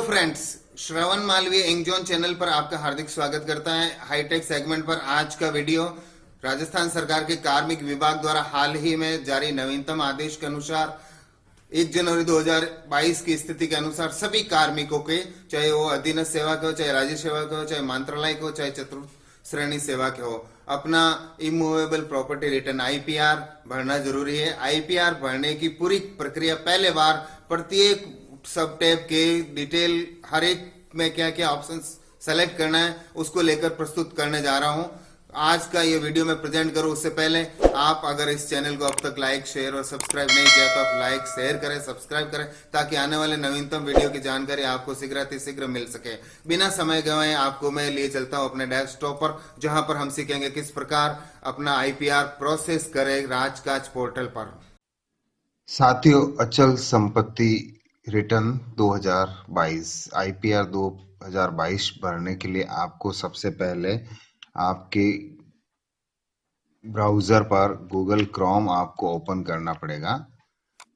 Friends, श्रवण Malviya एंगजॉन channel पर आपका हार्दिक स्वागत करता है। हाईटेक सेगमेंट पर आज का वीडियो राजस्थान सरकार के कार्मिक विभाग द्वारा हाल ही में जारी नवीनतम आदेश के अनुसार 1 जनवरी 2022 की स्थिति के अनुसार सभी कार्मिकों के, चाहे वो अधीनस्थ सेवा के हो, चाहे राज्य सेवा के हो, चाहे मंत्रालय के हो, चाहे चतुर्थ श्रेणी सेवा के हो, अपना इमूवेबल प्रॉपर्टी रिटर्न आईपीआर भरना जरूरी है। आईपीआर भरने की पूरी प्रक्रिया पहले बार प्रत्येक सब टैब के डिटेल हर एक में क्या क्या ऑप्शन सेलेक्ट करना है उसको लेकर प्रस्तुत करने जा रहा हूं। आज का ये वीडियो मैं प्रेजेंट करूं उससे पहले आप अगर इस चैनल को अब तक लाइक शेयर और सब्सक्राइब नहीं किया तो आप लाइक शेयर करें, सब्सक्राइब करें ताकि आने वाले नवीनतम वीडियो की जानकारी आपको शीघ्र मिल सके। बिना समय गंवाए आपको मैं लिए चलता हूं अपने डेस्कटॉप पर, जहां पर हम सीखेंगे किस प्रकार अपना आईपीआर प्रोसेस करें राजकाज पोर्टल पर। साथियों, अचल संपत्ति रिटर्न 2022 आईपीआर 2022 भरने के लिए आपको सबसे पहले आपके ब्राउज़र पर गूगल क्रोम आपको ओपन करना पड़ेगा।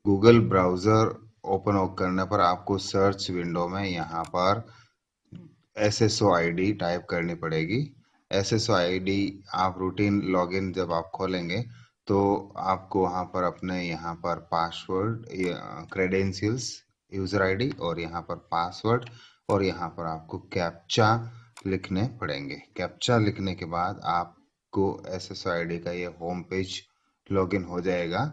गूगल ब्राउज़र ओपन करने पर आपको सर्च विंडो में यहाँ पर एसएसओ आईडी टाइप करनी पड़ेगी। एसएसओ आईडी आप रूटीन लॉगिन जब आप खोलेंगे तो आपको वहाँ पर अपने यहाँ पर पासवर्ड, क्रेडेंशियल्स, यूज़र आईडी और यहाँ पर पासवर्ड और यहाँ पर आपको कैप्चा लिखने पड़ेंगे। कैप्चा लिखने के बाद आपको एसएसओ आईडी का ये होम पेज लॉगिन हो जाएगा।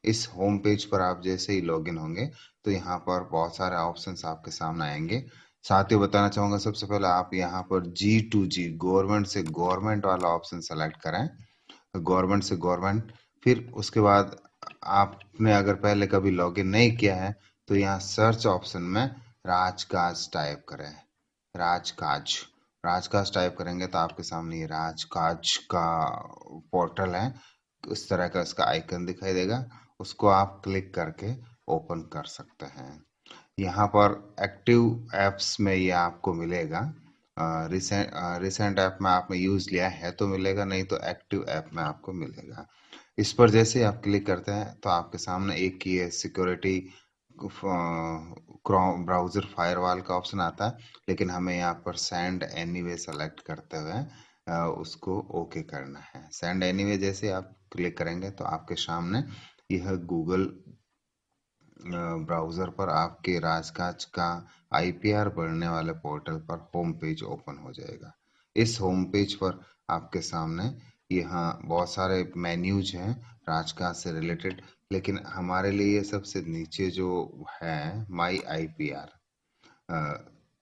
इस होम पेज पर आप जैसे ही लॉगिन होंगे तो यहाँ पर बहुत सारे ऑप्शंस आपके सामने आएंगे। साथ ही बताना चाहूँगा, सबसे पहले आप यहाँ पर G2G गवर्नमेंट से गवर्नमेंट वाला ऑप्शन सेलेक्ट करें, गवर्नमेंट से गवर्नमेंट। फिर उसके बाद आपने अगर पहले कभी लॉगिन नहीं किया है तो यहाँ सर्च ऑप्शन में राजकाज टाइप करें। राजकाज राजकाज टाइप करेंगे तो आपके सामने ये राजकाज का पोर्टल है, इस तरह का इसका आइकन दिखाई देगा। उसको आप क्लिक करके ओपन कर सकते हैं। यहाँ पर एक्टिव ऐप्स में ये आपको मिलेगा। रिसेंट ऐप में आपने यूज़ लिया है तो मिलेगा, नहीं तो एक्टिव ऐप में आपको मिलेगा। इस पर जैसे ही आप क्लिक करते हैं तो आपके सामने एक ये सिक्योरिटी क्रोम ब्राउज़र फायरवॉल का ऑप्शन आता है, लेकिन हमें यहाँ पर सेंड एनीवे सेलेक्ट करते हुए उसको ओके करना है। सेंड एनीवे जैसे आप क्लिक करेंगे तो आपके सामने यह गूगल ब्राउज़र पर आपके राजकाज का आईपीआर भरने वाले पोर्टल पर होम पेज ओपन हो जाएगा। इस होम पेज पर आपके सामने यहाँ बहुत सारे मेन्यूज हैं राजकाज से रिलेटेड, लेकिन हमारे लिए सबसे नीचे जो है माई आईपीआर,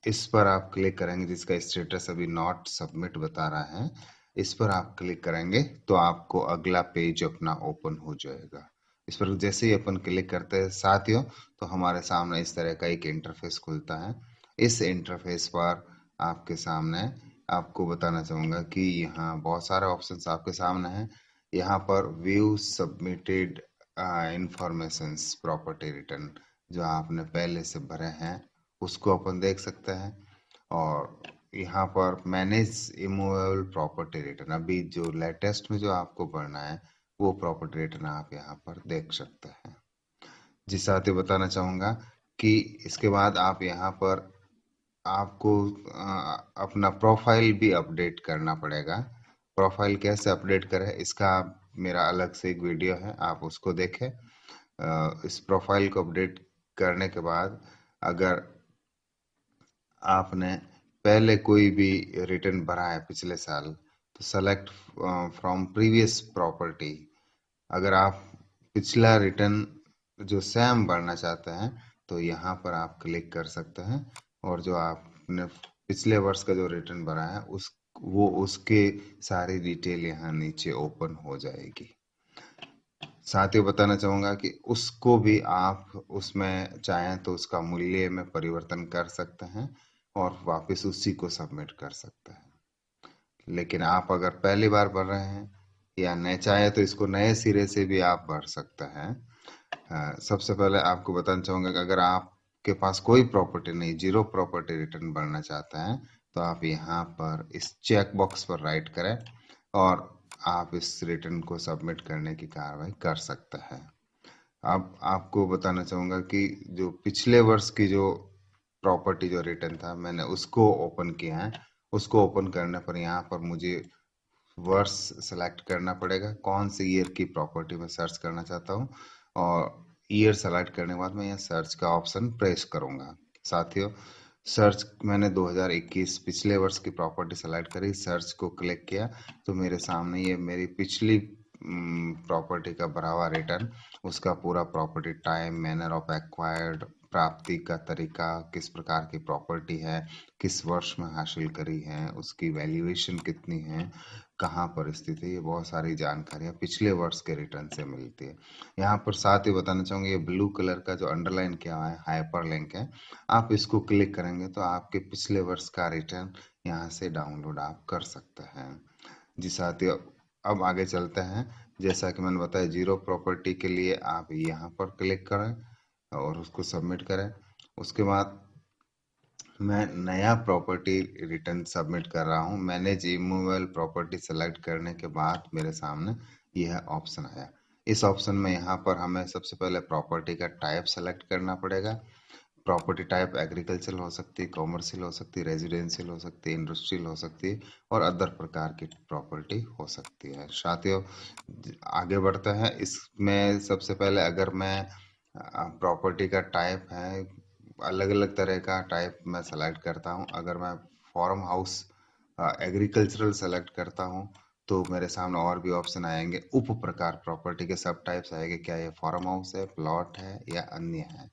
इस पर आप क्लिक करेंगे, जिसका स्टेटस अभी नॉट सबमिट बता रहा है। इस पर आप क्लिक करेंगे तो आपको अगला पेज अपना ओपन हो जाएगा। इस पर जैसे ही अपन क्लिक करते हैं साथियों तो हमारे सामने इस तरह का एक इंटरफेस खुलता है। इस इंटरफेस पर आपके सामने आपको बताना चाहूँगा कि यहाँ बहुत सारे ऑप्शंस आपके सामने हैं। यहाँ पर view submitted informations property return जो आपने पहले से भरे हैं उसको अपन देख सकते हैं। और यहाँ पर मैनेज इमूवेबल प्रॉपर्टी रिटर्न, अभी जो लेटेस्ट में जो आपको भरना है वो प्रॉपर्टी रिटर्न आप यहाँ पर देख सकते हैं। जी साथियों, बताना चाहूँगा कि इसके बाद आप यहाँ पर आपको अपना प्रोफाइल भी अपडेट करना पड़ेगा। प्रोफाइल कैसे अपडेट करें इसका मेरा अलग से एक वीडियो है, आप उसको देखें। इस प्रोफाइल को अपडेट करने के बाद अगर आपने पहले कोई भी रिटर्न भरा है पिछले साल तो सेलेक्ट फ्रॉम प्रीवियस प्रॉपर्टी। अगर आप पिछला रिटर्न जो सेम भरना चाहते हैं तो यहाँ पर आप क्लिक कर सकते हैं और जो आपने पिछले वर्ष का जो रिटर्न भरा है उसके सारी डिटेल यहाँ नीचे ओपन हो जाएगी। साथ ही बताना चाहूँगा कि उसको भी आप उसमें चाहें तो उसका मूल्य में परिवर्तन कर सकते हैं और वापस उसी को सबमिट कर सकते हैं। लेकिन आप अगर पहली बार भर रहे हैं या नए चाहे तो इसको नए सिरे से भी आप भर सकते हैं। सबसे पहले आपको बताना चाहूँगा कि अगर आपके पास कोई प्रॉपर्टी नहीं, जीरो प्रॉपर्टी रिटर्न भरना चाहते हैं तो आप यहाँ पर इस चेक बॉक्स पर राइट करें और आप इस रिटर्न को सबमिट करने की कार्रवाई कर सकते हैं। अब आपको बताना चाहूँगा कि जो पिछले वर्ष की जो प्रॉपर्टी जो रिटर्न था मैंने उसको ओपन किया है। उसको ओपन करने पर यहाँ पर मुझे वर्ष सेलेक्ट करना पड़ेगा, कौन से ईयर की प्रॉपर्टी में सर्च करना चाहता हूँ, और ईयर सेलेक्ट करने के बाद मैं यहाँ सर्च का ऑप्शन प्रेस करूंगा। साथियों, सर्च मैंने 2021 पिछले वर्ष की प्रॉपर्टी सेलेक्ट करी, सर्च को क्लिक किया तो मेरे सामने ये मेरी पिछली प्रॉपर्टी का भरा हुआ रिटर्न, उसका पूरा property time, manner of acquired, प्राप्ति का तरीका, किस प्रकार की प्रॉपर्टी है, किस वर्ष में हासिल करी है, उसकी वैल्यूएशन कितनी है, कहाँ पर स्थित है, ये बहुत सारी जानकारियाँ पिछले वर्ष के रिटर्न से मिलती है। यहाँ पर साथ ही बताना चाहूँगी, ये ब्लू कलर का जो अंडरलाइन किया हुआ है हाइपरलिंक है, आप इसको क्लिक करेंगे तो आपके पिछले वर्ष का रिटर्न यहाँ से डाउनलोड आप कर सकते हैं। जी साथियों, अब आगे चलते हैं। जैसा कि मैंने बताया, जीरो प्रॉपर्टी के लिए आप यहाँ पर क्लिक करें और उसको सबमिट करें। उसके बाद मैं नया प्रॉपर्टी रिटर्न सबमिट कर रहा हूँ। मैनेज इमूवेबल प्रॉपर्टी सेलेक्ट करने के बाद मेरे सामने यह ऑप्शन आया। इस ऑप्शन में यहाँ पर हमें सबसे पहले प्रॉपर्टी का टाइप सेलेक्ट करना पड़ेगा। प्रॉपर्टी टाइप एग्रीकल्चरल हो सकती है, कॉमर्शियल हो सकती है, रेजिडेंशियल हो सकती है, इंडस्ट्रियल हो सकती है, और अदर प्रकार की प्रॉपर्टी हो सकती है। साथियों, आगे बढ़ते हैं। इसमें सबसे पहले अगर मैं प्रॉपर्टी का टाइप है, अलग अलग तरह का टाइप मैं सेलेक्ट करता हूँ। अगर मैं फार्म हाउस एग्रीकल्चरल सेलेक्ट करता हूँ तो मेरे सामने और भी ऑप्शन आएंगे, उप प्रकार प्रॉपर्टी के सब टाइप्स आएंगे, क्या ये फार्म हाउस है, प्लॉट है या अन्य है।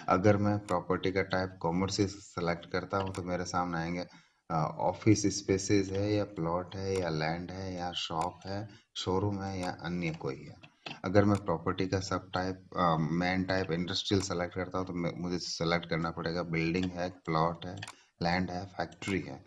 अगर मैं प्रॉपर्टी का टाइप कॉमर्शियल सेलेक्ट करता हूँ तो मेरे सामने आएंगे ऑफिस स्पेसेस है या प्लॉट है या लैंड है या शॉप है, शोरूम है या अन्य कोई है। अगर मैं प्रॉपर्टी का सब type main type industrial select करता हूँ तो मुझे सेलेक्ट करना पड़ेगा बिल्डिंग है, प्लॉट है, लैंड है, फैक्ट्री है।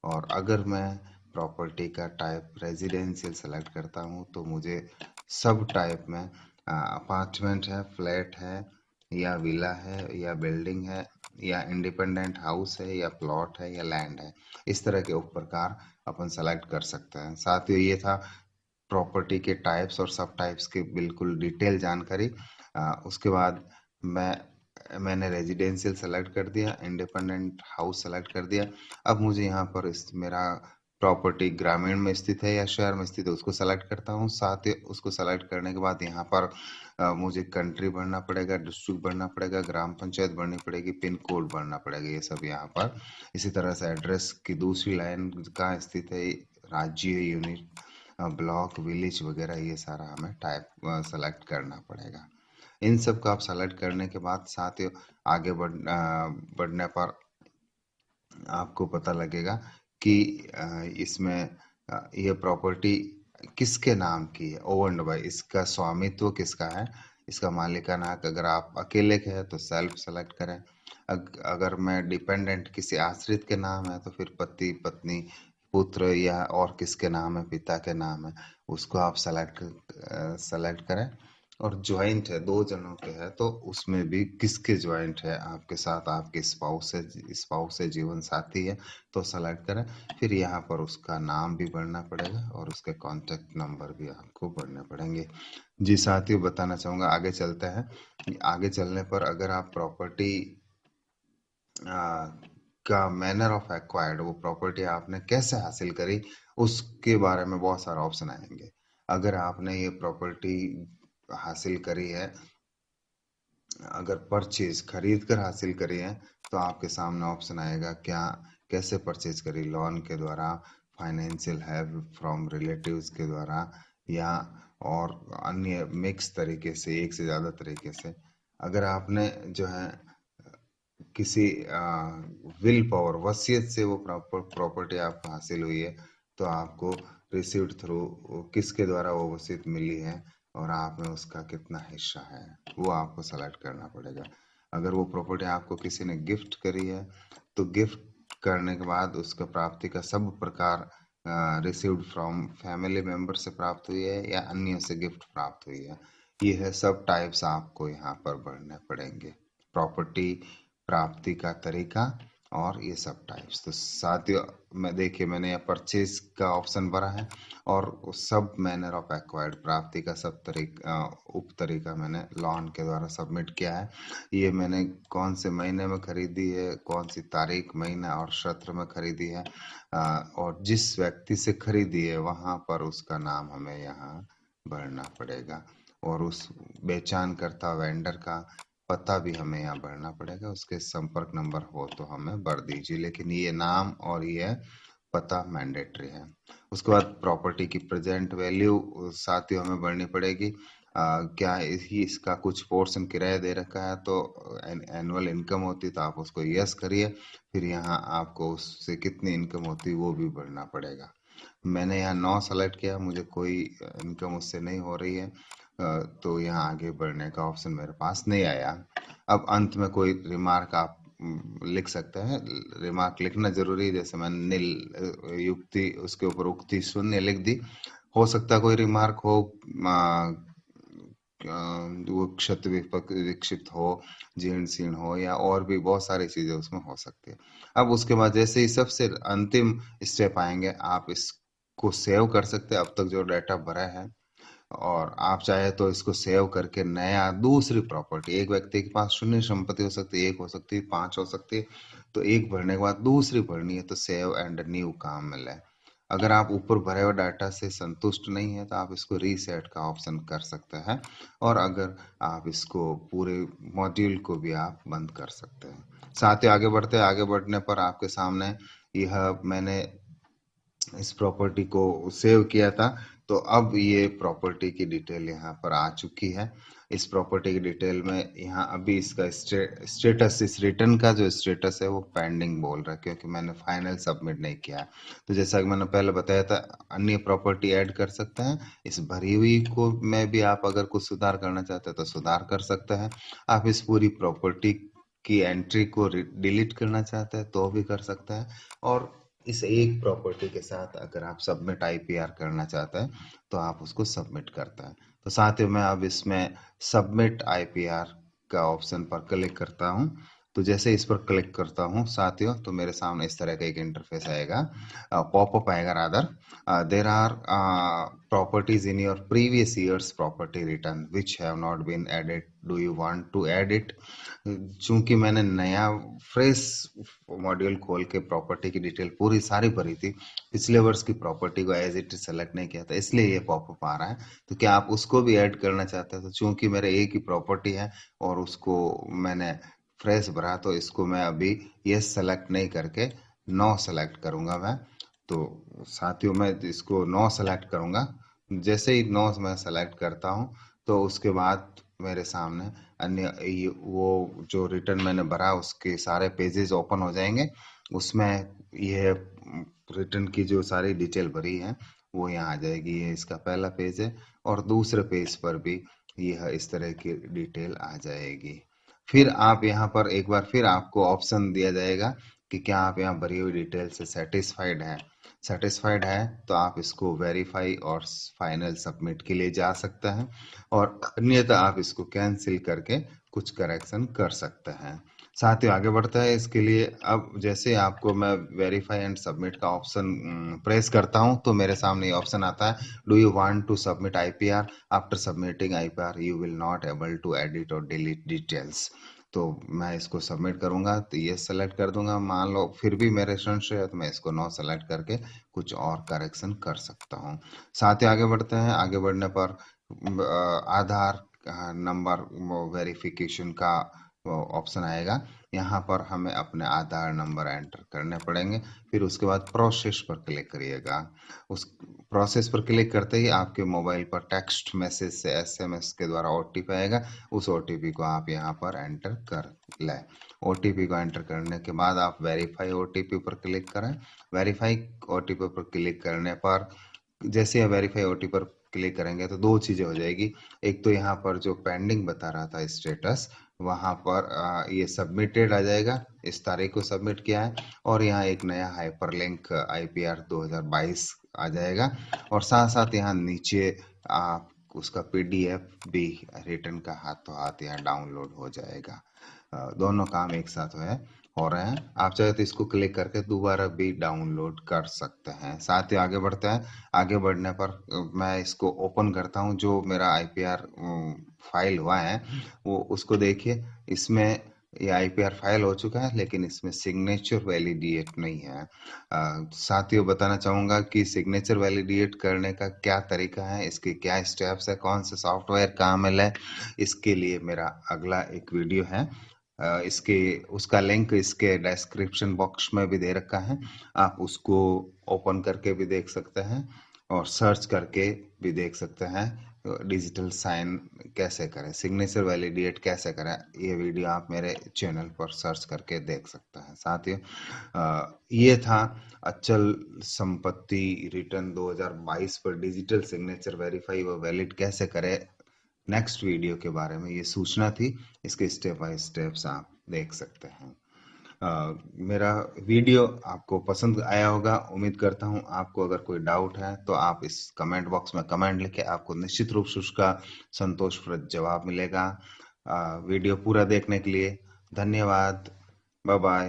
और अगर मैं प्रॉपर्टी का टाइप रेजिडेंशियल सेलेक्ट करता हूँ तो मुझे सब टाइप में अपार्टमेंट है, फ्लैट है या विला है या बिल्डिंग है या इंडिपेंडेंट हाउस है या प्लॉट है या लैंड है, इस तरह के उप प्रकार अपन सेलेक्ट कर सकते हैं। साथ ही ये था प्रॉपर्टी के टाइप्स और सब टाइप्स की बिल्कुल डिटेल जानकारी। उसके बाद मैंने रेजिडेंशियल सेलेक्ट कर दिया, इंडिपेंडेंट हाउस सेलेक्ट कर दिया। अब मुझे यहाँ पर मेरा प्रॉपर्टी ग्रामीण में स्थित है या शहर में स्थित है उसको सेलेक्ट करता हूँ। साथ ही उसको सेलेक्ट करने के बाद यहाँ पर मुझे कंट्री भरना पड़ेगा, डिस्ट्रिक्ट भरना पड़ेगा, ग्राम पंचायत भरनी पड़ेगी, पिन कोड भरना पड़ेगा, ये सब यहाँ पर। इसी तरह से एड्रेस की दूसरी लाइन कहाँ स्थित है, राज्य, यूनिट, ब्लॉक, विलेज वगैरह, ये सारा हमें टाइप सेलेक्ट करना पड़ेगा। इन सब का आप सेलेक्ट करने के बाद साथ ही आगे बढ़ने पर आपको पता लगेगा कि इसमें यह प्रॉपर्टी किसके नाम की है, ओन्ड बाय, इसका स्वामित्व किसका है, इसका मालिकाना हक। अगर आप अकेले के हैं तो सेल्फ सेलेक्ट करें। अगर मैं डिपेंडेंट किसी आश्रित के नाम है तो फिर पति, पत्नी, पुत्र या और किसके नाम है, पिता के नाम है, उसको आप सेलेक्ट करें। और ज्वाइंट है, दो जनों के है तो उसमें भी किसके ज्वाइंट है, आपके साथ आपके स्पाउस है, जीवन साथी है तो सेलेक्ट करें। फिर यहाँ पर उसका नाम भी भरना पड़ेगा और उसके कॉन्टेक्ट नंबर भी आपको भरने पड़ेंगे। जी साथियों, बताना चाहूंगा, आगे चलते हैं। आगे चलने पर अगर आप प्रॉपर्टी का मैनर ऑफ एक्वायर्ड, वो प्रॉपर्टी आपने कैसे हासिल करी, उसके बारे में बहुत सारा ऑप्शन आएंगे। अगर आपने ये प्रॉपर्टी हासिल करी है, अगर परचेज खरीद कर हासिल करी है तो आपके सामने ऑप्शन आएगा क्या, कैसे परचेज करी, लोन के द्वारा, फाइनेंशियल हेल्प फ्रॉम रिलेटिव्स के द्वारा, या और अन्य मिक्स तरीके से, एक से ज़्यादा तरीके से। अगर आपने जो है किसी विल पावर, वसीयत से वो प्रॉपर्टी आपको हासिल हुई है तो आपको रिसीव्ड थ्रू किसके द्वारा वो वसीयत मिली है और आप में उसका कितना हिस्सा है, वो आपको सेलेक्ट करना पड़ेगा। अगर वो प्रॉपर्टी आपको किसी ने गिफ्ट करी है तो गिफ्ट करने के बाद उसका प्राप्ति का सब प्रकार रिसीव्ड फ्रॉम फैमिली मेंबर से प्राप्त हुई है या अन्य से गिफ्ट प्राप्त हुई है, ये है सब टाइप्स आपको यहाँ पर भरने पड़ेंगे। प्रॉपर्टी प्राप्ति का तरीका और ये सब टाइप्स। तो साथियों मैं देखिए मैंने यहाँ परचेज का ऑप्शन भरा है और सब मैनर ऑफ एक्वायर्ड प्राप्ति का सब उप तरीका मैंने लॉन के द्वारा सबमिट किया है। ये मैंने कौन से महीने में खरीदी है, कौन सी तारीख, महीना और सत्र में खरीदी है, और जिस व्यक्ति से खरीदी है वहां पर उसका नाम हमें यहाँ भरना पड़ेगा और उस बेचान करता वेंडर का पता भी हमें यहाँ भरना पड़ेगा। उसके संपर्क नंबर हो तो हमें भर दीजिए, लेकिन ये नाम और ये पता मैंडेटरी है। उसके बाद प्रॉपर्टी की प्रेजेंट वैल्यू साथियों हमें भरनी पड़ेगी। क्या इसका कुछ पोर्शन किराया दे रखा है तो एनुअल इनकम होती तो आप उसको यस करिए, फिर यहाँ आपको उससे कितनी इनकम होती वो भी भरना पड़ेगा। मैंने यहाँ 9 सेलेक्ट किया, मुझे कोई इनकम उससे नहीं हो रही है, तो यहाँ आगे बढ़ने का ऑप्शन मेरे पास नहीं आया। अब अंत में कोई रिमार्क आप लिख सकते हैं। रिमार्क लिखना जरूरी है, जैसे मैंने युक्ति उसके ऊपर उक्ति शून्य लिख दी। हो सकता है कोई रिमार्क हो, वो क्षत विक्षिप्त हो, जीर्ण शीर्ण हो, या और भी बहुत सारी चीजें उसमें हो सकती है। अब उसके बाद जैसे ही सबसे अंतिम स्टेप आएंगे, आप इसको सेव कर सकते हैं अब तक जो डाटा भरा है, और आप चाहे तो इसको सेव करके नया दूसरी प्रॉपर्टी, एक व्यक्ति के पास शून्य संपत्ति हो सकती है, एक हो सकती है, 5 हो सकती है, तो एक भरने के बाद दूसरी भरनी है तो सेव एंड न्यू काम मिले। अगर आप ऊपर भरे हुए डाटा से संतुष्ट नहीं है तो आप इसको रीसेट का ऑप्शन कर सकते हैं, और अगर आप इसको पूरे मॉड्यूल को भी आप बंद कर सकते हैं। साथ ही आगे बढ़ते हैं, आगे बढ़ने पर आपके सामने यह मैंने इस प्रॉपर्टी को सेव किया था, तो अब ये प्रॉपर्टी की डिटेल यहाँ पर आ चुकी है। इस प्रॉपर्टी की डिटेल में यहाँ अभी इसका स्टेटस, इस रिटर्न का जो स्टेटस है वो पेंडिंग बोल रहा है, क्योंकि मैंने फाइनल सबमिट नहीं किया है। तो जैसा कि मैंने पहले बताया था, अन्य प्रॉपर्टी ऐड कर सकते हैं। इस भरी हुई को में भी आप अगर कुछ सुधार करना चाहते हैं तो सुधार कर सकते हैं। आप इस पूरी प्रॉपर्टी की एंट्री को डिलीट करना चाहते हैं तो भी कर सकते हैं, और इस एक प्रॉपर्टी के साथ अगर आप सबमिट आईपीआर करना चाहते हैं तो आप उसको सबमिट करते हैं। तो साथ ही मैं अब इसमें सबमिट आईपीआर का ऑप्शन पर क्लिक करता हूं। तो जैसे इस पर क्लिक करता हूं साथियों, तो मेरे सामने इस तरह का एक इंटरफेस आएगा, पॉपअप आएगा rather. There are properties in your previous year's property return which have not been added, do you want to add it? चूंकि मैंने नया फ्रेश मॉड्यूल खोल के प्रॉपर्टी की डिटेल पूरी सारी भरी थी, पिछले वर्ष की प्रॉपर्टी को एज इट इज सेलेक्ट नहीं किया था, इसलिए ये पॉपअप आ रहा है। तो क्या आप उसको भी ऐड करना चाहते हैं? तो चूंकि मेरे एक ही प्रॉपर्टी है और उसको मैंने फ्रेश भरा, तो इसको मैं अभी ये सेलेक्ट नहीं करके नो सेलेक्ट करूंगा मैं। तो साथियों मैं इसको नो सेलेक्ट करूंगा। जैसे ही नो मैं सेलेक्ट करता हूं तो उसके बाद मेरे सामने अन्य वो जो रिटर्न मैंने भरा उसके सारे पेजेस ओपन हो जाएंगे। उसमें ये रिटर्न की जो सारी डिटेल भरी है वो यहाँ आ जाएगी। ये इसका पहला पेज है, और दूसरे पेज पर भी यह इस तरह की डिटेल आ जाएगी। फिर आप यहाँ पर एक बार फिर आपको ऑप्शन दिया जाएगा कि क्या आप यहाँ भरी हुई डिटेल से सेटिस्फाइड हैं। सेटिस्फाइड है तो आप इसको वेरीफाई और फाइनल सबमिट के लिए जा सकते हैं, और अन्यथा आप इसको कैंसिल करके कुछ करेक्शन कर सकते हैं। साथ ही आगे बढ़ता है इसके लिए। अब जैसे आपको मैं वेरीफाई एंड सबमिट का ऑप्शन प्रेस करता हूं तो मेरे सामने ये ऑप्शन आता है, do you want to submit IPR? After submitting IPR you will not able to edit और डिलीट डिटेल्स। तो मैं इसको सबमिट करूंगा तो ये सेलेक्ट कर दूंगा। मान लो फिर भी मेरे संशय है तो मैं इसको नो सेलेक्ट करके कुछ और करेक्शन कर सकता हूँ। साथ ही आगे बढ़ते हैं। आगे बढ़ने पर आधार नंबर वेरिफिकेशन का ऑप्शन आएगा। यहाँ पर हमें अपने आधार नंबर एंटर करने पड़ेंगे। फिर उसके बाद प्रोसेस पर क्लिक करिएगा। उस प्रोसेस पर क्लिक करते ही आपके मोबाइल पर टेक्स्ट मैसेज से एसएमएस के द्वारा ओटीपी आएगा। उस ओटीपी को आप यहाँ पर एंटर कर लें। ओटीपी को एंटर करने के बाद आप वेरीफाई ओटीपी पर क्लिक करें। वेरीफाई ओटीपी पर क्लिक करने पर जैसे वेरीफाई ओटीपी पर क्लिक करेंगे तो दो चीजें हो जाएगी। एक तो यहाँ पर जो पेंडिंग बता रहा था स्टेटस, वहां पर ये सबमिटेड आ जाएगा, इस तारीख को सबमिट किया है, और यहाँ एक नया हाइपरलिंक आईपीआर 2022 आ जाएगा, और साथ साथ यहाँ नीचे आप उसका पीडीएफ भी रिटर्न का हाथों हाथ यहाँ डाउनलोड हो जाएगा। दोनों काम एक साथ हो रहे हैं। आप चाहे तो इसको क्लिक करके दोबारा भी डाउनलोड कर सकते हैं। साथ ही आगे बढ़ते हैं। आगे बढ़ने पर मैं इसको ओपन करता हूं। जो मेरा आईपीआर फाइल हुआ है वो उसको देखिए। इसमें ये आईपीआर फाइल हो चुका है, लेकिन इसमें सिग्नेचर वैलिडेट नहीं है। साथियों, बताना चाहूंगा कि सिग्नेचर वैलिडेट करने का क्या तरीका है, इसके क्या स्टेप्स है, कौन से सॉफ्टवेयर काम है, इसके लिए मेरा अगला एक वीडियो है। इसके उसका लिंक इसके डिस्क्रिप्शन बॉक्स में भी दे रखा है। आप उसको ओपन करके भी देख सकते हैं और सर्च करके भी देख सकते हैं। डिजिटल साइन कैसे करें, सिग्नेचर वैलिडेट कैसे करें, ये वीडियो आप मेरे चैनल पर सर्च करके देख सकते हैं। साथियों, ये था अचल संपत्ति रिटर्न 2022 पर डिजिटल सिग्नेचर वेरीफाई व वैलिड कैसे करें नेक्स्ट वीडियो के बारे में ये सूचना थी। इसके स्टेप बाय स्टेप्स आप देख सकते हैं। मेरा वीडियो आपको पसंद आया होगा, उम्मीद करता हूं। आपको अगर कोई डाउट है तो आप इस कमेंट बॉक्स में कमेंट लिखे, आपको निश्चित रूप से उसका संतोषप्रद जवाब मिलेगा। वीडियो पूरा देखने के लिए धन्यवाद। Bye bye.